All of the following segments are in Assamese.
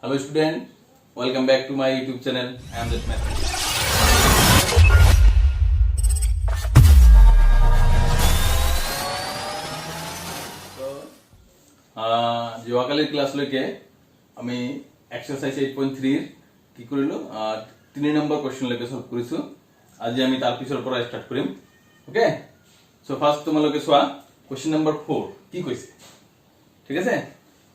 Hello student, welcome back to my YouTube channel. I am Jet Math. যোৱাকালিৰ ক্লাছলৈকে আমি এক্সাৰসাইজ 8.3 কি কৰিলো 3 নম্বৰ কোৱেশ্চন লৈকে সলভ কৰিছো আজি আমি তাৰ পিছৰ পৰা ষ্টাৰ্ট কৰিম ওকে সো ফাৰ্স্ট তোমালোকে চোৱা কোৱেশ্চন নম্বৰ 4 কি কৈছে ঠিক আছে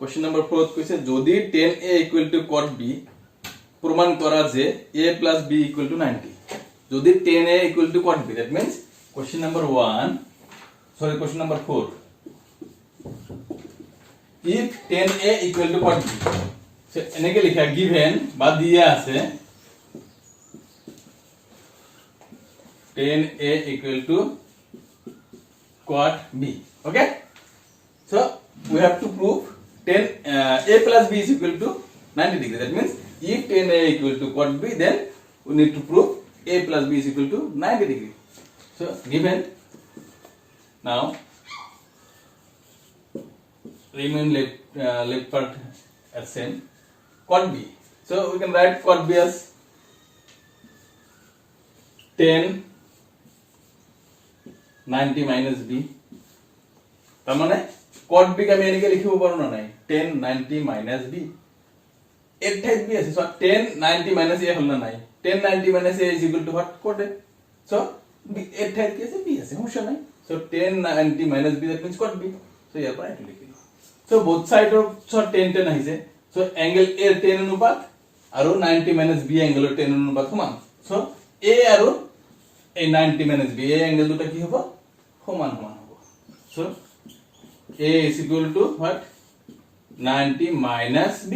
কোৱেশ্চন নম্বৰ 4 ত কৈছে যদি 10a = cot b প্রমাণ করা যে a + b = 90 যদি 10a = cot b that means question number 4 if 10a = cot b so এনেকে লিখা given বা দিয়া আছে 10a = cot b okay so we have to prove 10 a plus b is equal to 90 degree that means if 10a = cot b then we need to prove a plus b is equal to 90 degree so given now remain left part as same cot b so we can write cot b as 10 90 minus b তার মানে cot b কে আমি এনেকে লিখিব পাৰো না নাই 10 90 minus b এর ঠাইত b আছে সো 10 90 minus a হল না নাই 10 90 minus a is equal to what cot a so এর ঠাইত কি আছে b আছে সমস্যা নাই so 10 90 minus b that means cot b so ইয়াৰ পৰা এটা লিখিলো so both side of so 10 10 আহিছে so angle a 10 অনুপাত আৰু 90 minus b angle 10 অনুপাত সমান so a আৰু এই 90 minus b এই angle দুটা কি হ'ব সমান সমান হ'ব so a is equal to what 90 minus b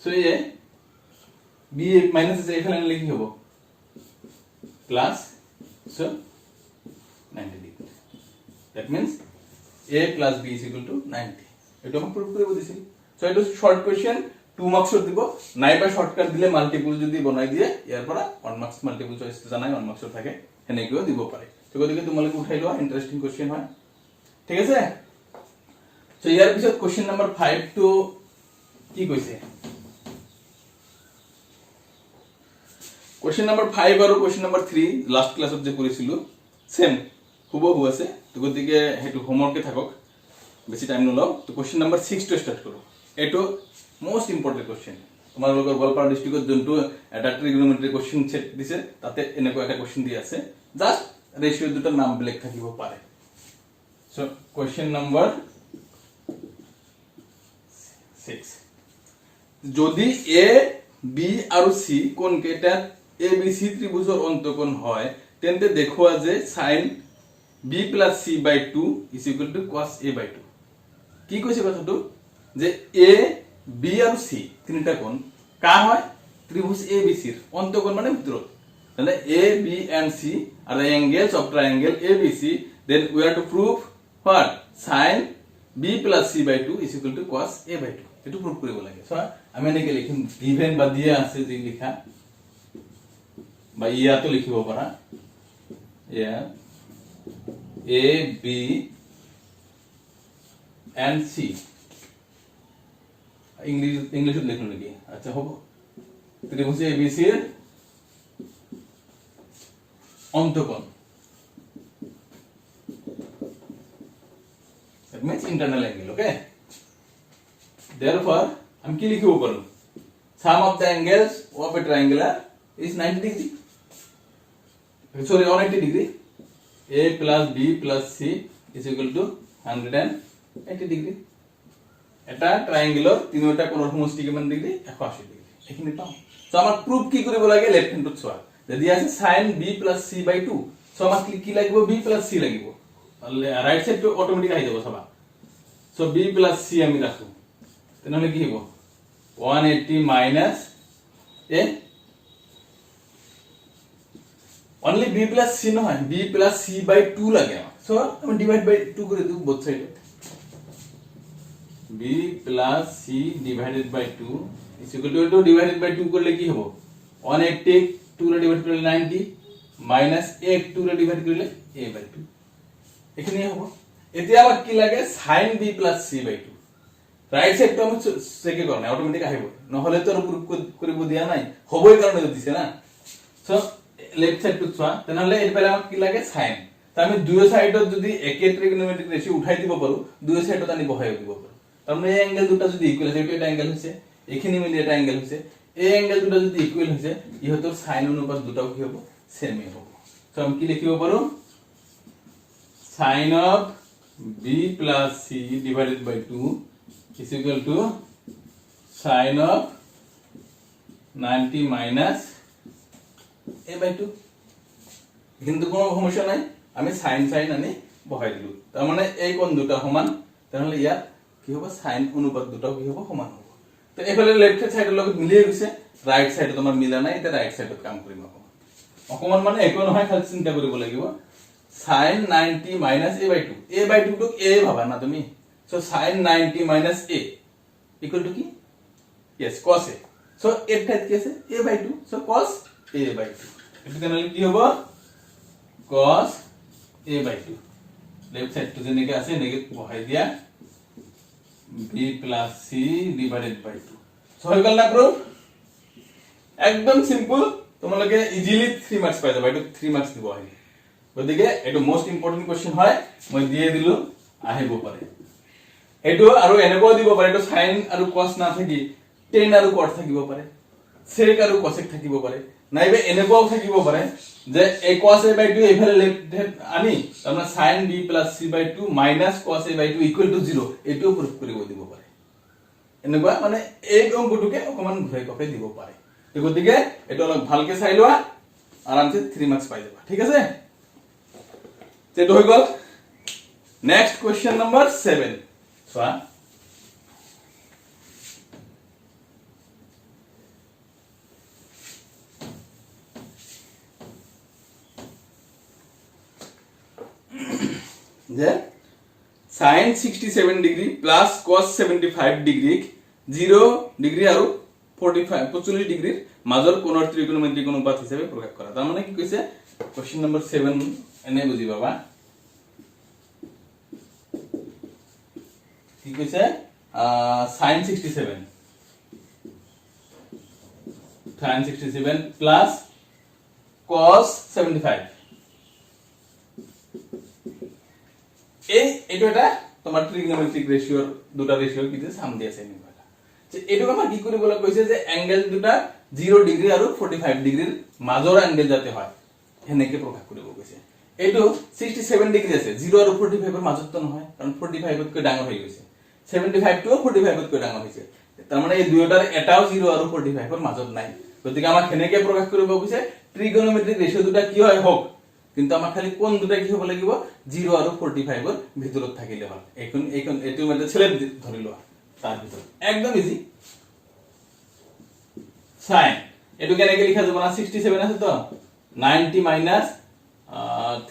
so ये b minus से এখানে লিখি হবে plus so 90 degree that means a plus b is equal to 90 এটা আমি প্রুফ করে দিছি সো এটা শর্ট কোশ্চেন 2 মার্কস দিব নাইবা শর্টকাট দিলে মাল্টিপল যদি বনাই দিয়ে ইয়াৰ পৰা 1 মাৰ্কস মাল্টিপল চয়েস জানাই 1 মাৰ্কস থাকে হেনেকেও দিব পাৰে তো গতিকে তোমালোকে উঠাই লোৱা ইন্টাৰেস্টিং কোশ্চেন হয় ঠিক আছে সো ইয়াৰ পিছত কোশ্চেন নম্বৰ 5 টু কি কৈছে কোশ্চেন নম্বৰ 5 আৰু কোশ্চেন নম্বৰ 3 লাস্ট ক্লাছত যে কৰিছিলো সেম হুবহু আছে তো গতিকে হেতু হোমৱৰ্কে থাকক বেছি টাইম নলও তো কোশ্চেন নম্বৰ 6 টু স্টাৰ্ট কৰো এটো মোস্ট ইম্পৰ্টেন্ট কোশ্চেন তোমালোকৰ গোৱালপাৰা ডিস্ট্ৰিক্টত যোনটো এটা ট্ৰিগনোমেট্ৰি কোশ্চেন সেট দিছে তাতে এনেকুৱা এটা কোশ্চেন দি আছে জাস্ট ৰেশিও দুটা নাম ব্লেক থাকিব পাৰে সো কোশ্চেন নম্বৰ 6 যদি a b আৰু c কোন কেটা abc ত্ৰিভুজৰ অন্তকোণ হয় তেন্তে দেখুৱা যে sin b + c/2 = cos a/2 কি কৈছে কথাটো যে a b আৰু c তিনিটা কোণ কাৰ হয় ত্ৰিভুজ abc ৰ অন্তকোণ মানে ভিতৰত তাহলে a b and c are the angles of triangle abc then we have to prove what sin b + c/2 = cos a/2 এটো প্রুফ কৰিব লাগে সো আমি এনেকে লিখিম given বা দিয়া আছে যে লিখা বা ইয়াতো লিখিব পাৰা ইয়া a b and c ইংলিশত লিখুন নেকি আচ্ছা হ'ব ত্রিভুজ abc এর অন্তকোণ that means internal angle okay therefore আমি কি লিখিব পাৰো sum of the angles of a triangle is 90 degree sorry 180 degree a plus b plus c is equal to 180 degree এটা ট্ৰায়াঙ্গেলৰ তিনিটা কোণৰ সমষ্টি কিমান ডিগ্ৰী 180 ডিগ্ৰী এখিনি পাম সো আমাৰ প্ৰুফ কি কৰিব লাগে লেফট হ্যান্ডত চোৱা যদি আছে sin b + c/2 সো আমাক কি লাগিব b + c লাগিব রাইট সাইড তো অটোমেটিক আহি যাব সবা সো b + c আমি রাখো তেনেহলে কি হ'ব 180 minus a only b + c নহয় b + c/2 লাগে সো আমি ডিভাইড বাই 2 করে দেব বোথ সাইডে b plus c divided by 2 is equal to 2 divided by 2 করলে কি হবে 180 2 রে ডিভাইড করলে 90 minus a 2 রে ডিভাইড করলে a/2 এখানে হবে এতিয়া আমাক কি লাগে sin b plus c/2 right সাইডটো আমি চেক কৰা নাই অটোমেটিক আহিব নহলে তো প্ৰুফ কৰিব দিয়া নাই হবই কাৰণে দিছে না সো লেফট সাইডটো চোৱা তেনেহলে এইফালে আমাক কি লাগে সাইন তো আমি দুই সাইডত যদি একে ট্রিগোনোমেট্রিক রেশিও উঠাই দিব পাৰো দুই সাইডত আনি বহাই দিব পাৰো তাৰমানে এই অ্যাঙ্গেল দুটা যদি ইকুয়াল আছে এটা অ্যাঙ্গেল হৈছে এখিনি মিলি এটা অ্যাঙ্গেল হৈছে এই অ্যাঙ্গেল দুটা যদি ইকুয়াল হৈছে ইহতৰ সাইন অনুপাত দুটাও কি হ'ব সেমই হ'ব তো আমি কি লিখিব পাৰো sin of b plus c divided by 2 is equal to sin of 90 minus a by 2 কিন্তু কোনো সমস্যা নাই আমি sin আনি বহাই দিলু তার মানে এই কোণ দুটা সমান তাহলে ইয়াত কি হ'ব sin অনুপাত দুটাও কি হ'ব সমান হ'ব তো এফালে লেফট সাইডৰ লগত মিলিয়ে গৈছে ৰাইট সাইডত তোমাৰ মিলা নাই এটা ৰাইট সাইডত কাম কৰিম অকমান মানে একো নহয় খালি চিন্তা কৰিব লাগিব sin 90 minus a by 2 a by 2 to a ভাবা না তুমি so sin 90 minus a equal to কি yes cos a so এর ঠাইত কি আছে a by 2 so cos a by 2 এটো কেনে কি হ'ব cos a by 2 left side টু যেনেকে আছে নেগেট বহাই দিয়া b plus c divided by 2 so হৈ গল না প্রুফ একদম সিম্পল তোমালোকে ইজিলি 3 মার্কস পাই যাবা এটো 3 মার্কস দিব আহি গতিকে এটো মোস্ট ইম্পর্টেন্ট কোশ্চেন হয় মই দিয়ে দিলো আহিব পারে এটো আৰু এনেকৈ দিব পাৰে এটো sin আৰু cos না থাকি tan আৰু cot থাকিব পাৰে sec আৰু cosec থাকিব পারে নাইবে এনেকৈ থাকিব পারে যে a cos a by 2 এফালে লেফট আনি আমরা sin b plus c by 2 minus cos a by 2 equal to 0 এটো প্রুফ কৰিব দিব পাৰে এনেকৈ মানে এই অংকটোকে অকমান ঘুৰাই কপে দিব পাৰে তো গতিকে এটো অলপ ভালকে চাই লোৱা আৰামসে 3 মার্কস পাই যাবা ঠিক আছে তো হৈ গল নেক্সট কোশ্চেন নাম্বার 7 সোয়া যে sin 67 degree plus cos 75 degree 0 degree আৰু 45 ডিগ্ৰিৰ মাজৰ কোণৰ ত্ৰিকোণমিতিক অনুপাত হিচাপে প্ৰকাশ কৰা তাৰ মানে কি কৈছে কোশ্চেন নাম্বার 7 এনে বুজি বাবা কি কৈছে sin 67 plus cos 75 এই এটো এটা তোমার ট্রিগোনোমেট্রিক রেশিওর দুটা রেশিও কি সাম দি আছে নিবা যে এটো আমাৰ কি কৰিব কৈছে যে অ্যাঙ্গেল দুটা 0 ডিগ্ৰি আৰু 45 ডিগ্ৰিৰ মাজৰ অ্যাঙ্গেল যাতে হয় হেনেকে প্ৰকাশ কৰিব কৈছে এটো 67 ডিগ্ৰি আছে 0 আৰু 45 এৰ মাজত তো নহয় কাৰণ 45 তকৈ ডাঙৰ হৈ গৈছে 75 টো 45 তকৈ ডাঙৰ হৈছে তাৰ মানে এই দুয়োটাৰ এটাও 0 আৰু 45 এৰ মাজত নাই গতিকে আমাক হেনেকে প্ৰকাশ কৰিব কৈছে ট্ৰিগোনোমেট্ৰিক ৰেশিও দুটা কি হয় হোক কিন্তু আমাৰ খালি কোন দুটা কি হ'ব লাগিব 0 আৰু 45 এৰ ভিতৰত থাকিলে হয় এখন এটো মানে ছেলে ধৰি লোৱা তাৰ ভিতৰত একদম ইজি sin এটো কেনেকে লিখা যাব না 67 আছে তো 90 minus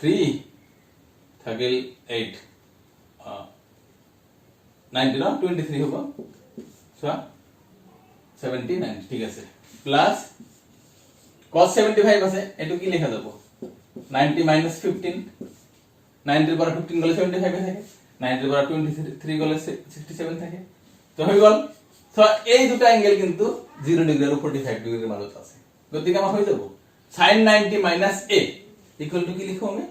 3 থাকিল 8 90 না 23 হ'ব সো 79 ঠিক আছে প্লাস cos 75 আছে এটো কি লেখা যাব 90 minus 15 90 এর পর 15 গলে 75 থাকে 90 এর পর 23 গলে 67 থাকে তো হৈ গল তো এই দুটা অ্যাঙ্গেল কিন্তু 0 ডিগ্রি আর 45 ডিগ্রির মাজত আছে গতিকে আমাৰ হৈ যাব sin 90 minus a equal to কি লিখো আমি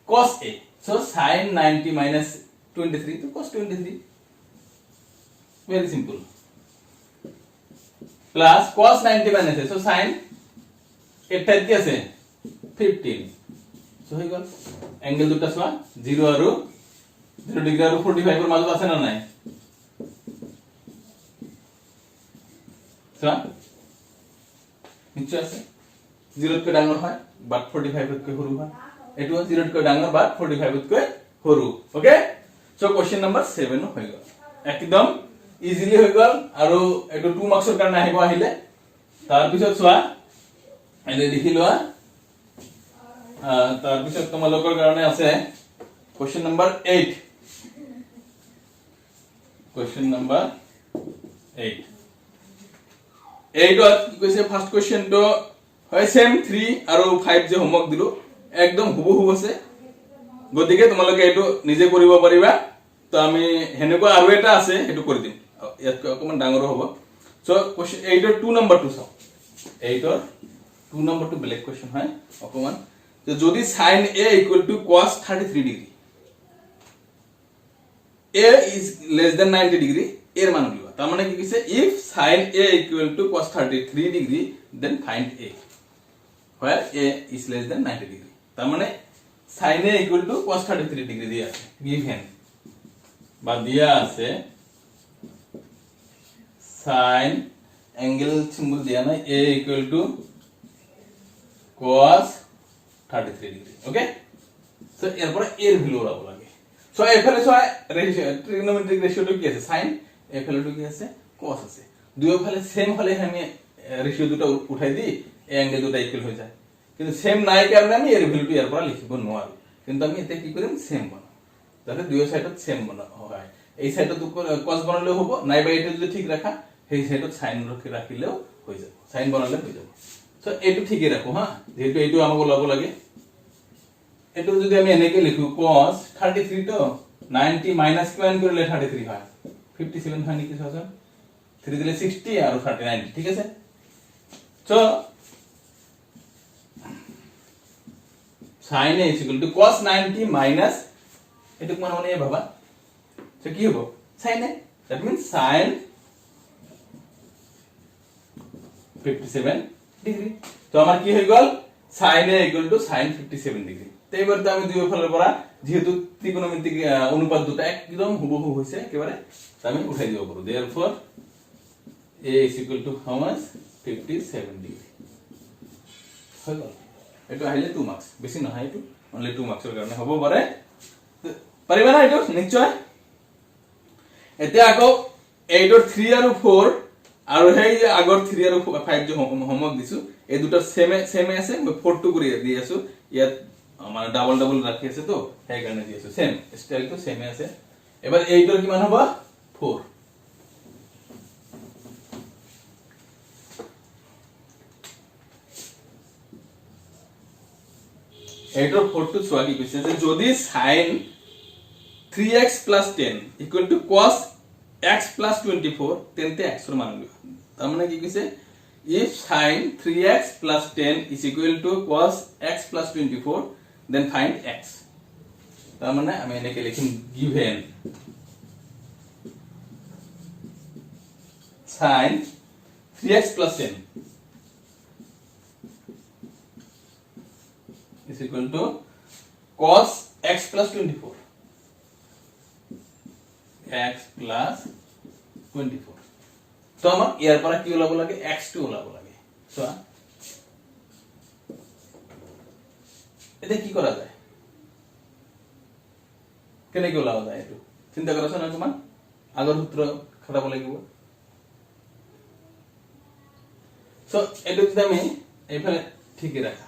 cos a so sin 90 minus 23 to cos 23 very simple plus cos 90 minus a so sin এটা কি আছে 15 so হৈ গল অ্যাঙ্গেল দুটা সোয়া 0 আৰু 0 ডিগ্ৰি আৰু 45 এৰ মাজত আছে না নাই সোয়া নিশ্চয় আছে 0 তকৈ ডাঙৰ হয় বাট 45 তকৈ সৰু হয় এটো 0 তকৈ ডাঙৰ বাট 45 তকৈ সৰু ওকে সো কোশ্চেন নাম্বাৰ 7 হৈ গল একদম ইজিলি হৈ গল আৰু এটো 2 মাৰ্কসৰ কাৰণে আহিব আহিলে তাৰ পিছত সোয়া এনে লিখি লোৱা তাৰ পিছত তোমালোকৰ কাৰণে আছে কোশ্চেন নাম্বার 8 কোশ্চেন নাম্বার 8 এইটো কি কৈছে ফার্স্ট কোশ্চেন তো হয় সেম 3 আৰু 5 যে হোমৱৰ্ক দিলো একদম হুবহু আছে গতিকে তোমালোকে এটো নিজে কৰিব পাৰিবা তো আমি হেনেকৈ আৰু এটা আছে এটো কৰি দিম ইয়াতকৈ অকমান ডাঙৰ হ'ব সো কোশ্চেন 8 ৰ 2 নম্বৰটো চাও 8 ৰ 2 নম্বৰটো বেলেগ কোশ্চেন হয় অকমান যে যদি sin a = cos 33 degree a is less than 90 degree এৰ মান উলিওয়া তাৰ মানে কি কইছে if sin a = cos 33 degree then find a where a is less than 90 degree তাৰ মানে sin a = cos 33 ডিগ্ৰী দিয়া আছে given বা দিয়া আছে sin angle symbol দিয়া নাই a = cos 33 degree okay so এরপর এর ভ্যালু রাখবো লাগে সো এফএলএস হয় রেশিও ট্রিগোনোমেট্রিক রেশিওটা কি আছে sin এফএলএ কি আছে cos আছে দুই ফলে সেম হলে আমি রেশিও দুটো উঠাই দিই এই অ্যাঙ্গেল দুটো ইকুয়াল হয়ে যায় কিন্তু সেম নাই কারণে আমি এর ভ্যালুটি এরপর লিখব নোৱাৰো কিন্তু আমি এতে কি কৰিম সেম বানাম তাহলে দুই সাইডত সেম বানানো হয় এই সাইডত cos বানালেও হ'ব নাই বা এটা যদি ঠিক রাখা সেই সাইডত sin রাখিলেও হৈ যাব sin বানালে হৈ যাব সো এটো ঠিকই রাখো হ্যাঁ যেহেতু এটো আমাক ওলাব লাগে এটো যদি আমি এনেকে লিখো cos 33 তো 90 মাইনাস কিমান কৰিলে 33 হয় 57 হয় নেকি সজন 3 দিলে 60 আর 39 ঠিক আছে so sin a = cos 90 minus এটুক মানে এ বাবা সো কি হবে sin a that means sin 57 degree তো আমার কি হই গল sin a = sin 57 ডিগ্রি তো এবার তো আমি দুই ফলের পড়া যেহেতু ত্রিকোণমিতিক অনুপাত দুটো একদম হুবহু হইছে একেবারে তো আমি উঠাই দিব পারো therefore a = how much 57 degree হই গল এটা হইলে 2 মার্কস বেশি না হয় এটা অনলি 2 মার্কসের কারণে হবে পারে পারিবা না এটা নিশ্চয় এতে আকো 8 ৰ 3 আৰু 4 আৰু হেই আগৰ 3 আৰু 5 যে হোমৱৰ্ক দিছো এই দুটা সেম আছে মই 4 টু কৰি দি আছো ইয়াত আমাৰ ডাবল ৰাখি আছে তো সেই কাৰণে দি আছো সেম স্টাইল তো সেম আছে এবাৰ 8 ৰ কিমান হ'ব 4 8 ৰ 4 টু চোৱা কি কৈছে যে যদি sin 3x + 10 = cos x + 24 তেন্তে x ৰ মান উলিওৱা তাৰ মানে কি কৈছে if sin 3x + 10 = cos x + 24 then find x তার মানে আমি এনেকে লিখিম given sin 3x + 10 = cos x + 24 x + 24 তো আমার এর পরে কি ওলাব লাগে x2 ওলাব লাগে সো এটা কি করা যায় কেনে কি ওলাব যায় একটু চিন্তা করছ না তোমার আগৰ সূত্র খাটাব লাগিব সো এটা যদি আমি এইফালে ঠিকই রাখা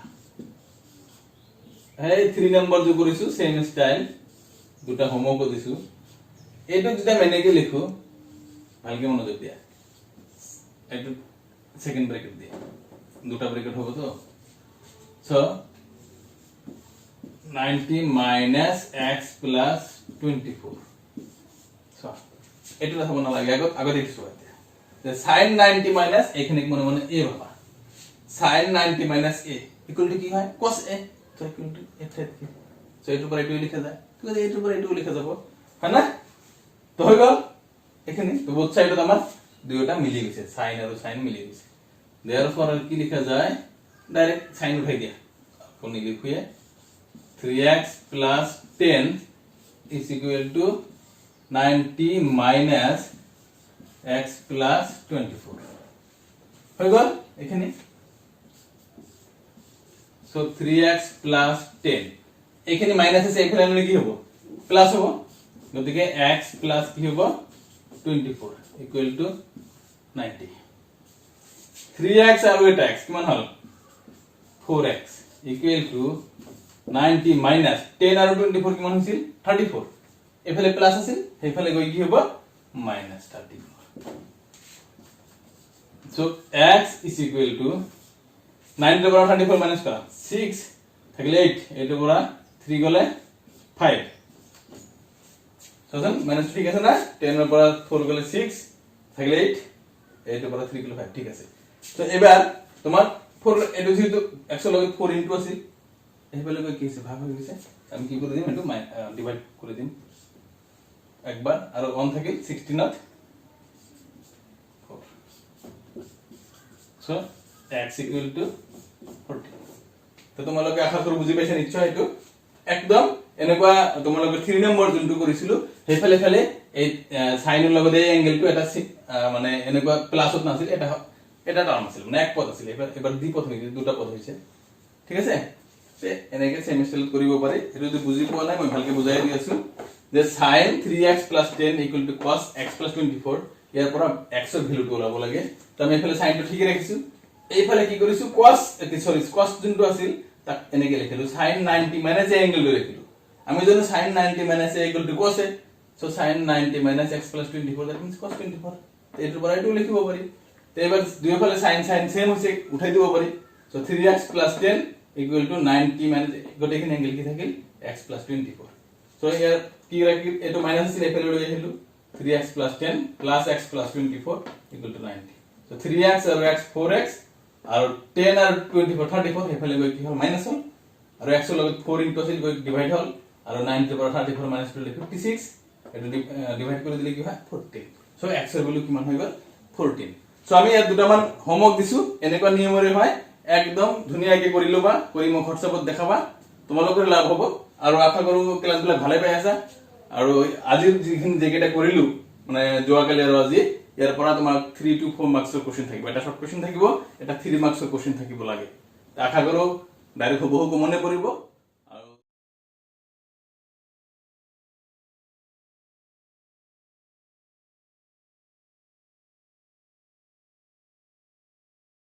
এই 3 নাম্বার যে করিছো সেম স্টাইল দুটা হোমওয়ার্ক দিছো এইটো যদি আমি এনেকে লিখো ভালকে মনোযোগ দিয়া একটু সেকেন্ড ব্র্যাকেট দিয়া দুটা ব্র্যাকেট হবে তো so 90 minus x plus 24 so এটা লিখব না লাগে আগে দেখিছো যে sin 90 মাইনাস এখানে মনে মনে a বাবা sin 90 minus a equal to কি হয় cos a তো ইকুয়াল টু এটা কি সো এর উপর এটা লিখা যায় ঠিক আছে এর উপর এটা লিখা যাব হয় না তো হই গেল এখানে তো বোথ সাইডে আমার দুইটা মিলে গেছে sin আর sin মিলে গেছে therefore আর কি লেখা যায় ডাইরেক্ট sin উঠাই দিয়া কোন লিখুয়ে 3x + 10 = 90 মাইনাস x + 24 হই গেল এখানে সো 3x + 10 এখানে মাইনাস আছে এখানে আনলে কি হবে প্লাস হবে গতিকে x প্লাস কি হবে 24 = 90 3x আর এটা x কিমান হল 4x = 90 মাইনাস 10 আর 24 কিমান হইছিল 34 এফালে প্লাস আছিল এইফালে গই কি হবে মাইনাস 34 সো x = 9 এর পর 34 মাইনাস করা 6 থাকলে 8 এর পর 3 গলে 5 সজন মাইনাস ঠিক আছে না 10 এর পর 4 গলে 6 থাকলে 8 8 পৰা 3 কিলো 5 ঠিক আছে তো এবাৰ তোমার 4 এটো যেহেতু 100 লগে 4 ইনটু আছিল এইফালে কই কি আছে ভাগ হৈ গৈছে আমি কি কৰি দিম এটো ডিভাইড কৰি দিম একবার আর 1 থাকিল 16 ত 4 সো x ইকুয়াল টু 40 তো তোমালোকে আশা কৰো বুজি পাইছা নিশ্চয় এটো একদম এনেকুৱা তোমালোকে 3 নম্বৰ যোনটো কৰিছিলো হেফালে ফালে এই সাইনৰ লগতে এই এংগেলটো এটা মানে এনেকুৱা প্লাসত নাছিল এটা টাৰ্ম আছিল মানে এক পদ আছিল এবাৰ দুই পদ হৈছে দুটা পদ হৈছে ঠিক আছে তে এনেকে সেমিস্টারত কৰিব পাৰি এটো যদি বুজি পোৱা নাই মই ভালকে বুজাই দি আছো যে sin 3x + 10 = cos x + 24 ইয়াৰ পৰা x ৰ ভ্যালুটো ওলাব লাগে তো আমি এফালে সাইনটো ঠিকই ৰাখিছো এইফালে কি কৰিছো cos cos যোনটো আছিল তাক এনেকে লিখিলো sin 90 - a এংগেল লৈ লিখিলো আমি জানো sin 90 - a = cos a so sin 90 - x + 24 that means cos 24 এটোৰ পৰা এটো লিখিব পাৰি তে এবাৰ দুইফালে sin সেম হৈছে উঠাই দিব পাৰি so 3x + 10 = 90 গোটেইখিনি এংগেল কি থাকিল x + 24 so ইয়াৰ কি ৰাখিল এটো মাইনাস আছিল এফালে লৈ আহিলো 3x + 10 + x + 24 = 90 so 3x আৰু x 4x আৰু 10 আৰু 24 34 এফালে গৈ কি হল মাইনাস হল আৰু x ৰ লগত 4 ইনটু আছিল গৈ ডিভাইড হল আৰু 90 পৰা 34 - 56 এটো ডিভাইড কৰি দিলে কি হয় 14 সো x এৰ ভ্যালু কিমান হৈ গল 14 সো আমি ইয়াত দুটামান হোমৱৰ্ক দিছো এনেকুৱা নিয়মৰে হয় একদম ধুনিয়াকে কৰি লবা কৰি মোক হোৱাটছএপত দেখাবা তোমালোকৰ লাভ হ'ব আৰু আশা কৰো ক্লাছবিলাক ভালে পাই আছা আৰু আজিৰ যিখিনি যেকেটা কৰিলো মানে যোৱাকালি আৰু আজি ইয়াৰ পৰা তোমাৰ 3 to 4 মাৰ্কছৰ কোশ্চেন থাকিব এটা শৰ্ট কোশ্চেন থাকিব এটা 3 মাৰ্কছৰ কোশ্চেন থাকিব লাগে আশা কৰো ডাইৰেক্ট বহু মনে পৰিব